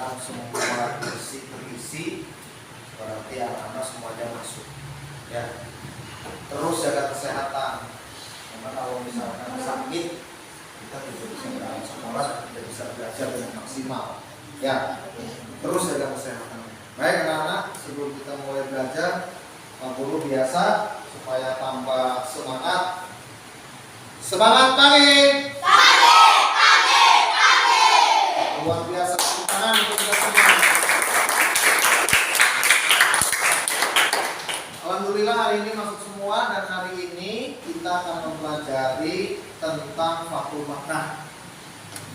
dalam semua terisi, berarti anak-anak semuanya masuk. Ya. Terus jaga kesehatan. Karena kalau misalkan sakit, kita tidak bisa berangkat sekolah, tidak bisa belajar dengan maksimal. Ya. Terus jaga kesehatan. Baik anak-anak, sebelum kita mulai belajar, Pak Guru biasa supaya tambah semangat. Semangat pagi. Luar biasa, tepuk tangan untuk kita semua. Alhamdulillah hari ini masuk semua, dan hari ini kita akan mempelajari tentang Fathul Makkah.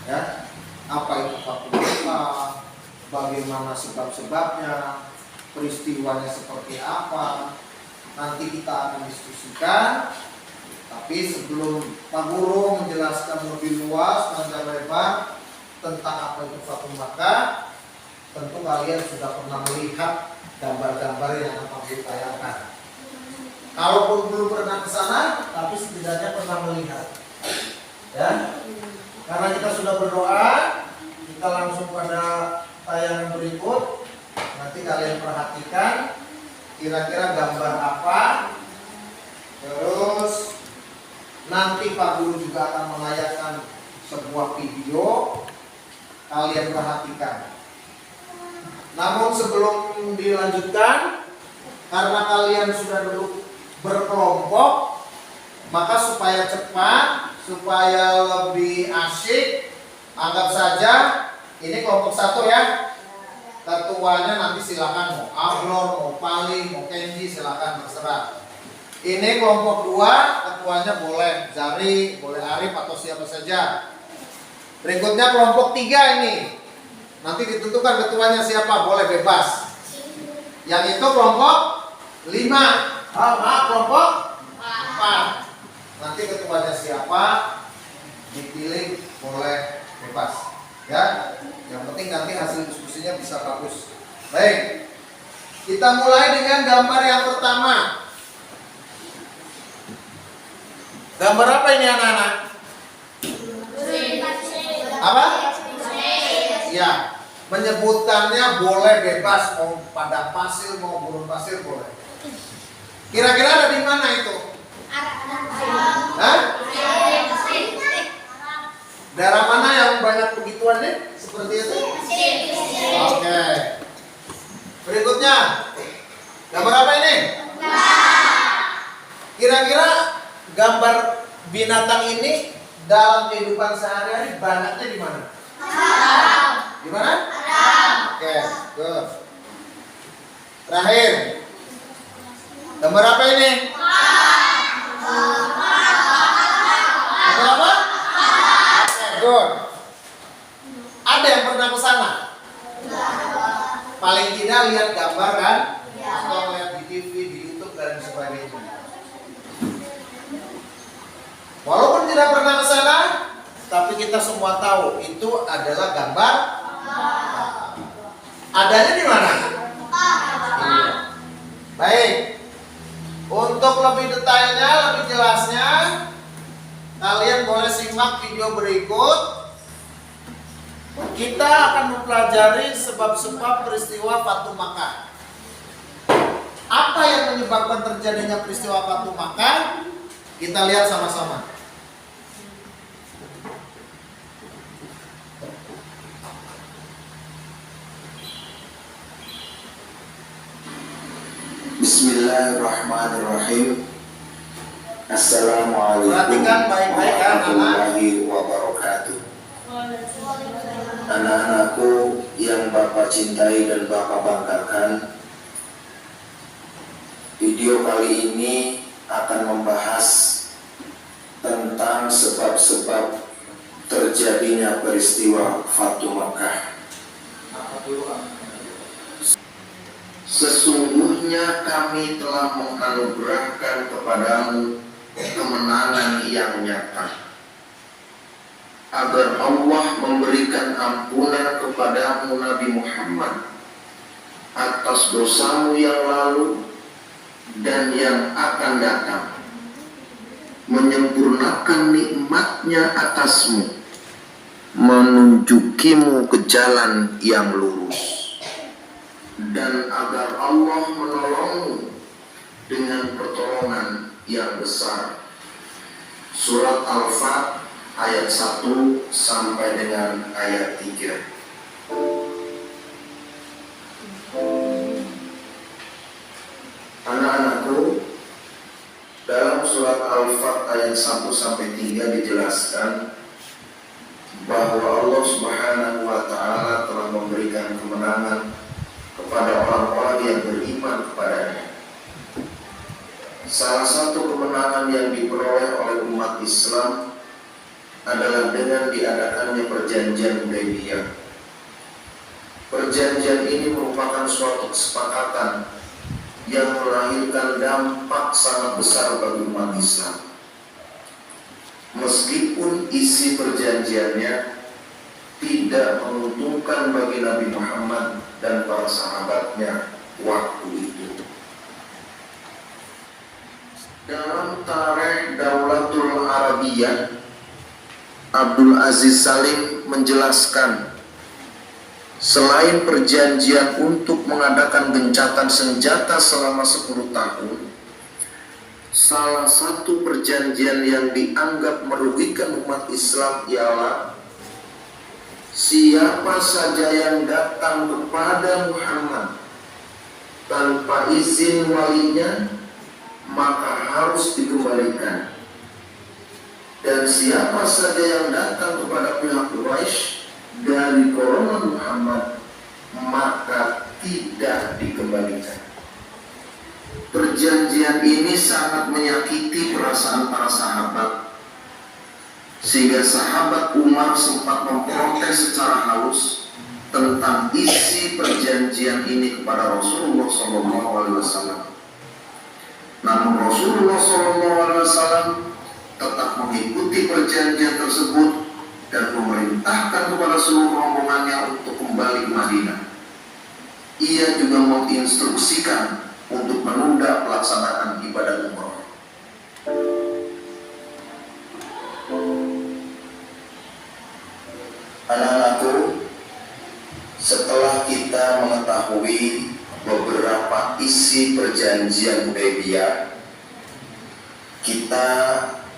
Ya, apa itu Fathul Makkah? Bagaimana sebab-sebabnya? Peristiwanya seperti apa? Nanti kita akan diskusikan. Tapi sebelum Pak Guru menjelaskan lebih luas panjang lebar tentang apa itu Fathul Makkah, tentu kalian sudah pernah melihat gambar-gambar yang akan Pak Guru tayangkan. Kalaupun belum pernah ke sana, tapi setidaknya pernah melihat. Ya, karena kita sudah berdoa, kita langsung pada tayangan berikut. Nanti kalian perhatikan kira-kira gambar apa. Terus nanti Pak Guru juga akan menayangkan sebuah video. Kalian perhatikan. Namun sebelum dilanjutkan, karena kalian sudah duduk berkelompok, maka supaya cepat, supaya lebih asyik, anggap saja ini kelompok 1 ya. Ketuanya nanti silakan mau Ablor, mau Pali, mau Kenji, silakan terserah. Ini kelompok 2, ketuanya boleh Jari, boleh Arif atau siapa saja. Berikutnya kelompok 3 ini. Nanti ditentukan ketuanya siapa, boleh bebas. Yang itu kelompok 5. Kelompok 4. Nanti ketuanya siapa, dipilih, boleh bebas. Ya, yang penting nanti hasil diskusinya bisa bagus. Baik, kita mulai dengan gambar yang pertama. Gambar apa ini anak-anak? Apa? Ya, menyebutkannya boleh bebas, mau padang pasir, mau gurun pasir boleh. Kira-kira ada di mana itu? Hah? Daerah mana yang banyak begituan nih? Seperti itu? Oke. Berikutnya, gambar apa ini? Kira-kira gambar binatang ini dalam kehidupan sehari-hari banyaknya di mana? Di mana? Oke, good. Terakhir, gambar apa ini? Gambar apa? Oke, good. Ada yang pernah ke sana? Paling tidak lihat gambar kan? Atau lihat di TV, di YouTube dan sebagainya. Walaupun tidak pernah ke sana, tapi kita semua tahu itu adalah gambar. Adanya di mana? Iya. Baik. Untuk lebih detailnya, lebih jelasnya, kalian boleh simak video berikut. Kita akan mempelajari sebab-sebab peristiwa Fathul Makkah. Apa yang menyebabkan terjadinya peristiwa Fathul Makkah? Kita lihat sama-sama. Bismillahirrahmanirrahim. Assalamualaikum warahmatullahi wabarakatuh. Anak-anakku yang Bapak cintai dan Bapak banggakan, video kali ini akan membahas tentang sebab-sebab terjadinya peristiwa Fathul Makkah. Sesungguhnya kami telah menganugerahkan kepadamu kemenangan yang nyata, agar Allah memberikan ampunan kepadamu Nabi Muhammad atas dosamu yang lalu dan yang akan datang, menyempurnakan nikmatnya atasmu menunjukimu ke jalan yang lurus, dan agar Allah menolongmu dengan pertolongan yang besar. Surat Al-Fat ayat 1 sampai dengan ayat 3. Anak-anakku, dalam surat Al-Fat ayat 1 sampai 3 dijelaskan bahwa Allah Subhanahu wa Ta'ala telah memberikan kemenangan kepada orang-orang yang beriman kepadanya. Salah satu kemenangan yang diperoleh oleh umat Islam adalah dengan diadakannya perjanjian Hudaybiyah. Perjanjian ini merupakan suatu kesepakatan yang melahirkan dampak sangat besar bagi umat Islam. Meskipun isi perjanjiannya tidak menguntungkan bagi Nabi Muhammad dan para sahabatnya waktu itu. Dalam Tarikh Daulatul Arabiyah, Abdul Aziz Salim menjelaskan, selain perjanjian untuk mengadakan gencatan senjata selama 10 tahun, salah satu perjanjian yang dianggap merugikan umat Islam ialah siapa saja yang datang kepada Muhammad tanpa izin walinya maka harus dikembalikan, dan siapa saja yang datang kepada pihak Quraisy dari golongan Muhammad maka tidak dikembalikan. Perjanjian ini sangat menyakiti perasaan para sahabat, sehingga sahabat Umar sempat memprotes secara halus tentang isi perjanjian ini kepada Rasulullah SAW. Namun Rasulullah SAW tetap mengikuti perjanjian tersebut dan memerintahkan kepada seluruh rombongannya untuk kembali ke Madinah. Ia juga menginstruksikan untuk menunda pelaksanaan ibadah umrah. Anak-anakku, setelah kita mengetahui beberapa isi perjanjian Hudaybiyah, kita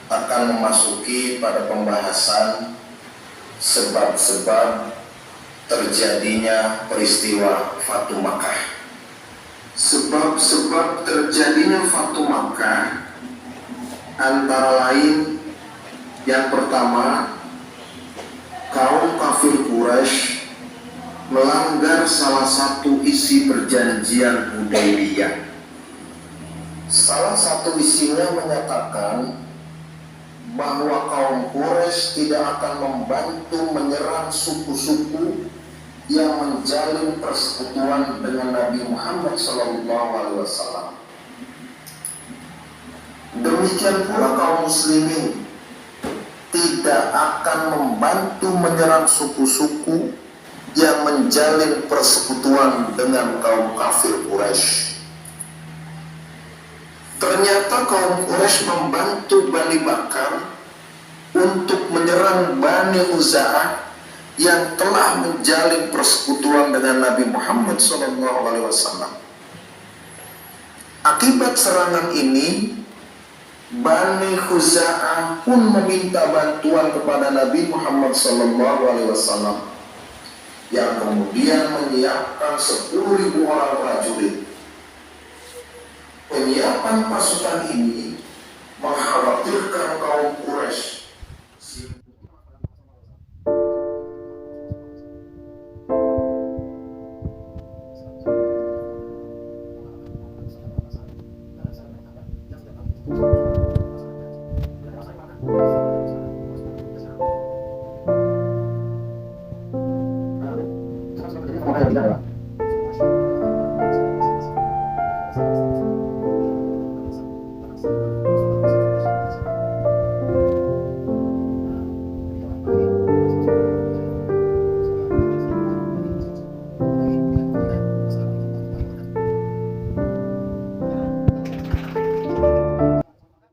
akan memasuki pada pembahasan sebab-sebab terjadinya peristiwa Fatu Makkah. Sebab-sebab terjadinya Fatu Makkah antara lain, yang pertama, kaum kafir Quraisy melanggar salah satu isi perjanjian Hudaybiyah. Salah satu isinya menyatakan bahwa kaum Quraisy tidak akan membantu menyerang suku-suku yang menjalin persekutuan dengan Nabi Muhammad SAW. Demikian pula kaum muslimin tidak akan membantu menyerang suku-suku yang menjalin persekutuan dengan kaum kafir Quraisy. Ternyata kaum Quraisy membantu Bani Bakar untuk menyerang Bani Khuza'ah yang telah menjalin persekutuan dengan Nabi Muhammad SAW. Akibat serangan ini, Bani Khuza'ah pun meminta bantuan kepada Nabi Muhammad SAW, yang kemudian menyiapkan 10.000 orang prajurit. Penyiapan pasukan ini mengkhawatirkan kaum Quraisy.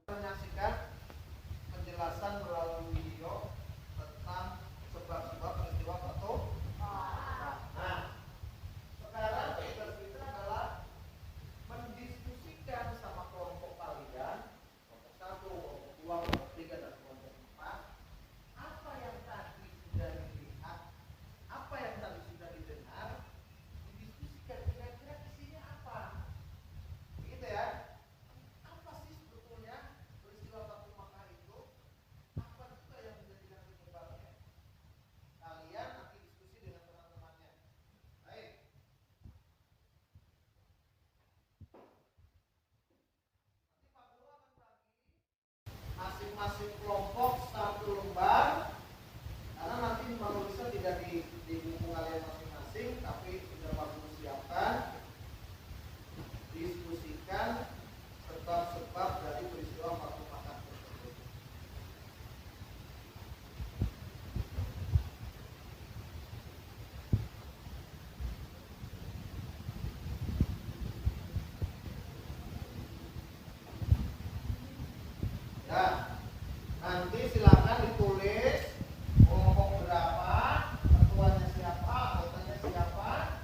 Menyaksikan penjelasan melalui video tentang sebab masing-masing kelompok satu lembar, karena nanti menulisnya tidak di buku kalian masing-masing, tapi sudah bagus siapkan, diskusikan sebab-sebab dari peristiwa waktu makan tersebut. Ya, nanti silakan ditulis kelompok berapa, ketuanya siapa, anggotanya siapa,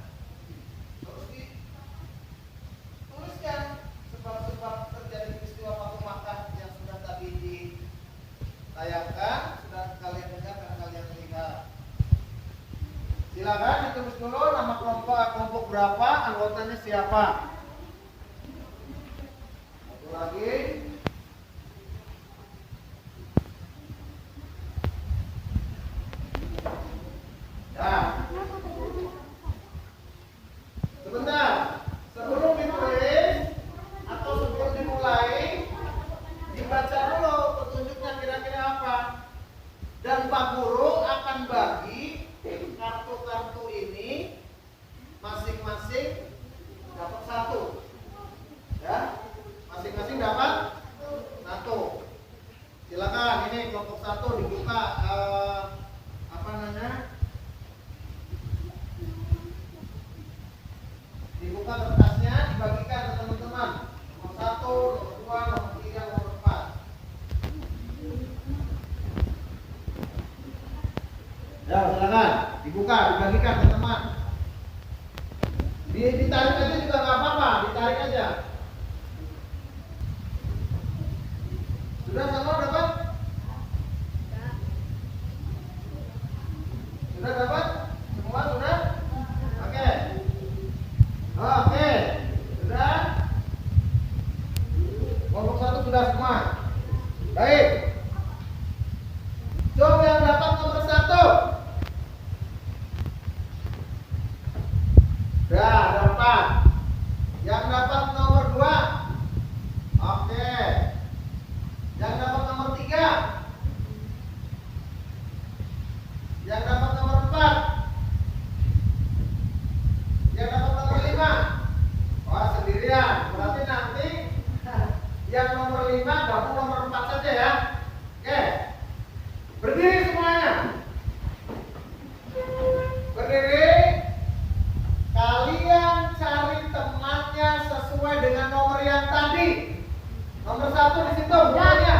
terus dituliskan sebab-sebab terjadi peristiwa waktu makan yang sudah tadi ditayangkan, sudah kalian dengar dan kalian lihat. Silakan ditulis dulu nama kelompok berapa, anggotanya siapa. Satu lagi. Nah, sebentar, sebelum ditulis atau sebelum dimulai, dibaca dulu petunjuknya kira-kira apa. Dan Pak Guru akan bagi kartu-kartu ini masing-masing dapat satu. Ya, masing-masing dapat satu. Silakan, ini kelompok satu dibuka dibuka kertasnya, dibagikan ke teman-teman. Nomor 1, nomor 2, nomor 3, nomor 4. Ya, silakan dibuka, dibagikan ke teman. Ditarik aja juga nggak apa-apa, ditarik aja. Sudah semua dapat? Sudah dapat? Semua sudah? Oke. Oke. Sudah? Kelompok 1 sudah semua. Baik. Coba yang dapat nomor 1. Sudah dapat. Yang dapat nomor 2. Oke. Yang dapat nomor 3. Yang dapat nomor 4. Yang dapat nomor 5. Wah, sendirian. Berarti nanti yang nomor 5 gabung nomor 4 saja ya. Oke. Berdiri semuanya. Berdiri. Kalian cari temannya sesuai dengan nomor yang tadi. Nomor 1 di situ bukannya.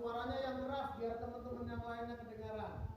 suaranya yang keras biar teman-teman yang lainnya kedengaran.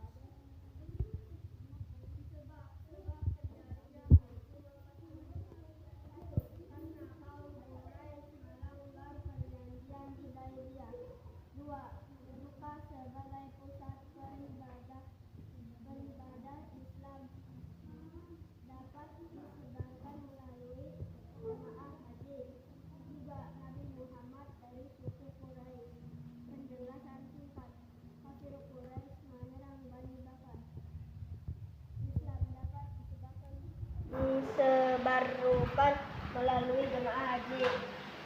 Disebarlukan melalui jemaah haji.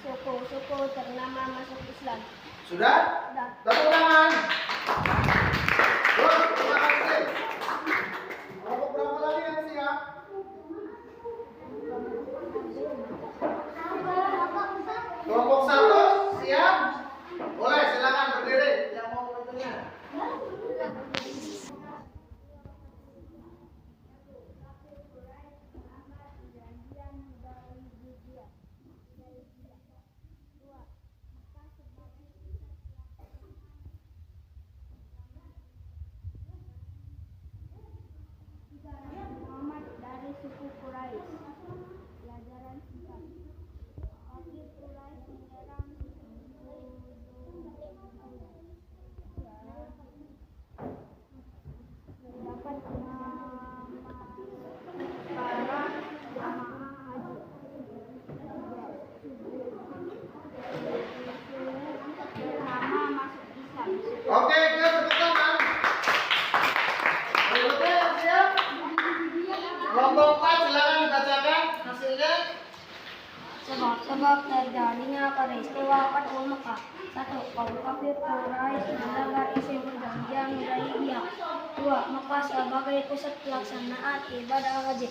Suku-suku ternama masuk Islam. Sudah? Sudah. Tepuk tangan. Good, terima kasih. Kelompok berapa lagi yang siap? Kelompok 1 siap? Boleh, silakan berdiri yang mau bertanya. Muhammad dari suku Quraisy. Pelajaran singkat. Kafir Quraisy menyerang mendapat nama para jamaah haji. Bernama masuk Islam. Oke, kita tepuk tangan. Berikutnya yang siap? Kelompok 4 silakan dibacakan hasilnya. Sebab terjadinya peristiwa Fathul Makkah. 1. Kaum kafir Quraisy melanggar isi perjanjian Hudaybiyah. 2. Makkah sebagai pusat pelaksanaan ibadah haji.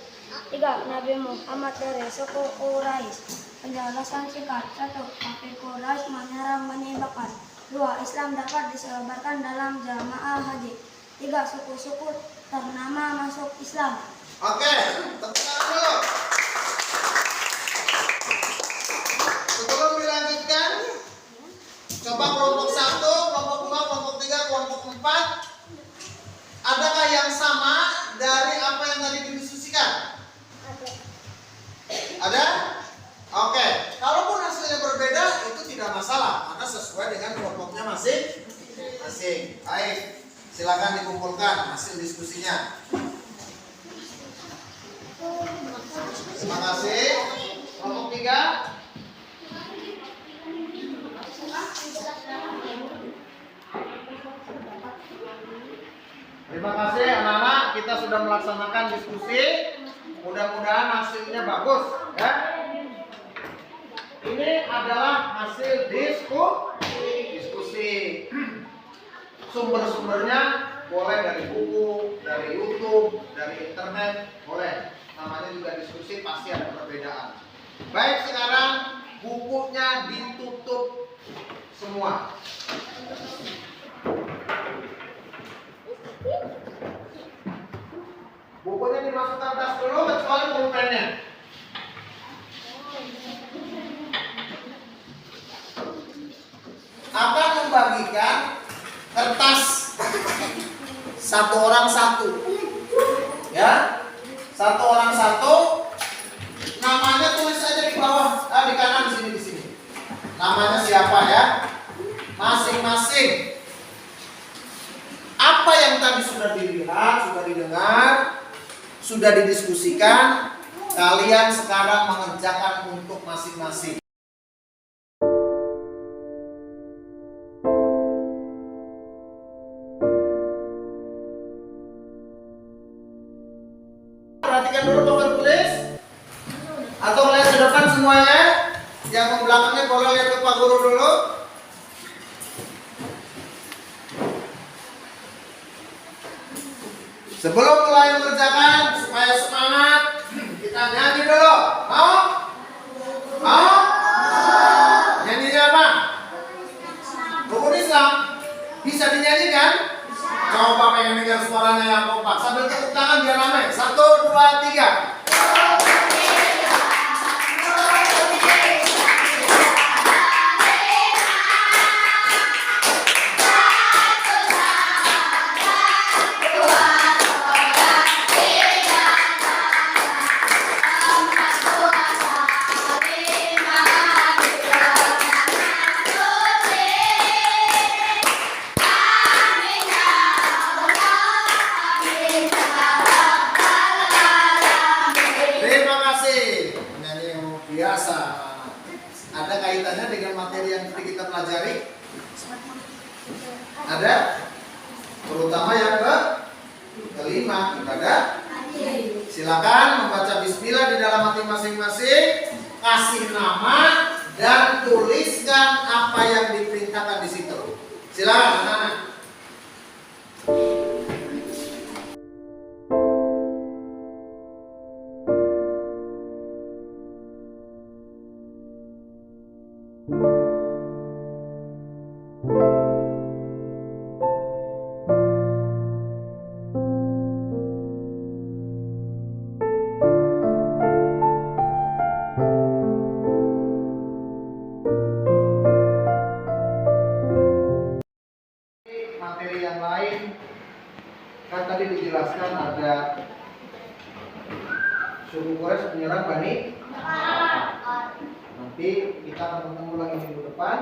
3. Nabi Muhammad dari suku Quraisy. Penjelasan singkat. 1. Kafir Quraisy menyerang Bani Bakar. 2. Islam dapat disebarkan dalam jamaah haji. 3. Suku-suku ternama masuk Islam. Oke, tepuk tangan dulu. Sebelum dilanjutkan, coba kelompok 1, kelompok 2, kelompok 3, kelompok 4. Adakah yang sama dari apa yang tadi didiskusikan? Ada? Oke, kalaupun hasilnya berbeda itu tidak masalah karena sesuai dengan kelompoknya masing-masing. Baik, silakan dikumpulkan hasil diskusinya. Terima kasih. Kelompok 3. Terima kasih anak-anak, kita sudah melaksanakan diskusi. Mudah-mudahan hasilnya bagus ya. Ini adalah hasil diskusi. Sumber-sumbernya boleh dari buku, dari YouTube, dari internet, boleh. Namanya juga diskusi, pasti ada perbedaan. Baik, sekarang bukunya ditutup semua. Bukunya dimasukkan tas dulu kecuali pulpennya. Akan membagikan kertas satu orang satu, ya, satu orang satu. Namanya tulis aja di bawah, di kanan di sini. Namanya siapa ya? Masing-masing. Apa yang tadi sudah dilihat, sudah didengar, sudah didiskusikan, kalian sekarang mengerjakan untuk masing-masing. Perhatikan dulu papan tulis. Atau lihat ke depan semuanya. Yang belakangnya boleh lihat ke Pak Guru dulu. Sebelum mulai mengerjakan, supaya semangat, kita nyanyi dulu. Mau? Mau? Nyanyinya apa? Rukun Islam. Bisa dinyanyikan? Coba pengen dengar suaranya yang kompak. Sambil tepuk tangan biar ramai. 1, 2, 3. ada kaitannya dengan materi yang kita pelajari? Ada? Terutama yang kelima, ibadah. Silakan membaca bismillah di dalam hati masing-masing, kasih nama dan tuliskan apa yang diperintahkan di situ. Silakan anak-anak. Materi yang lain kan tadi dijelaskan ada suku Quraisy menyerang Bani. Nanti kita akan ketemu lagi minggu depan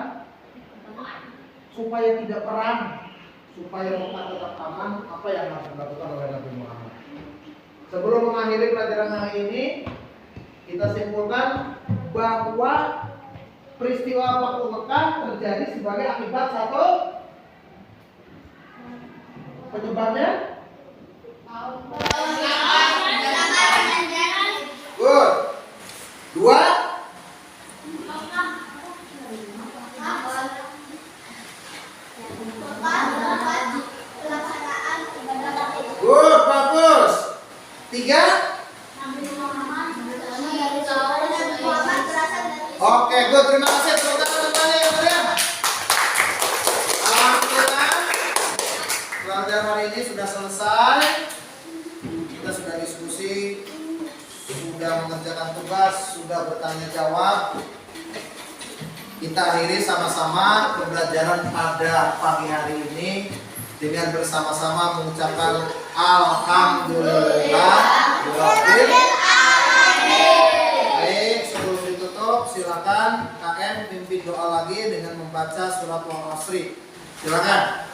supaya tidak perang, supaya Mekah tetap aman. Apa yang harus dilakukan oleh Nabi Muhammad? Sebelum mengakhiri pelajaran hari ini, kita simpulkan bahwa peristiwa waktu Mekah terjadi sebagai akibat satu. Penyebabnya? Good. Dua. Good, bagus. Tiga. Oke, good. Terima kasih. Pelajaran hari ini sudah selesai. Kita sudah diskusi, sudah mengerjakan tugas, sudah bertanya jawab. Kita akhiri sama-sama pembelajaran pada pagi hari ini dengan bersama-sama mengucapkan alhamdulillah. Baik, sebelum ditutup silakan KM pimpin doa lagi dengan membaca surat Al-Asri. Silakan.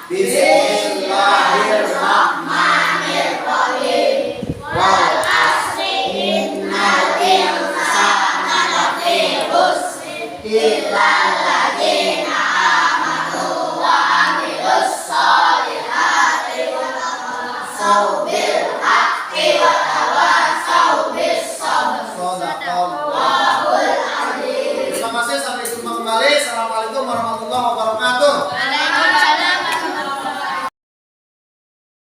Bismillahirrahmanirrahim. Wal asri innal insana lafi khusr illa alladziina aamanu wa 'amilus shalihati wa tawasaw bil haqqi wa tawasaw bis sabr. Shadaqallahul azim. Terima kasih, sampai jumpa kembali. Assalamualaikum warahmatullahi wabarakatuh.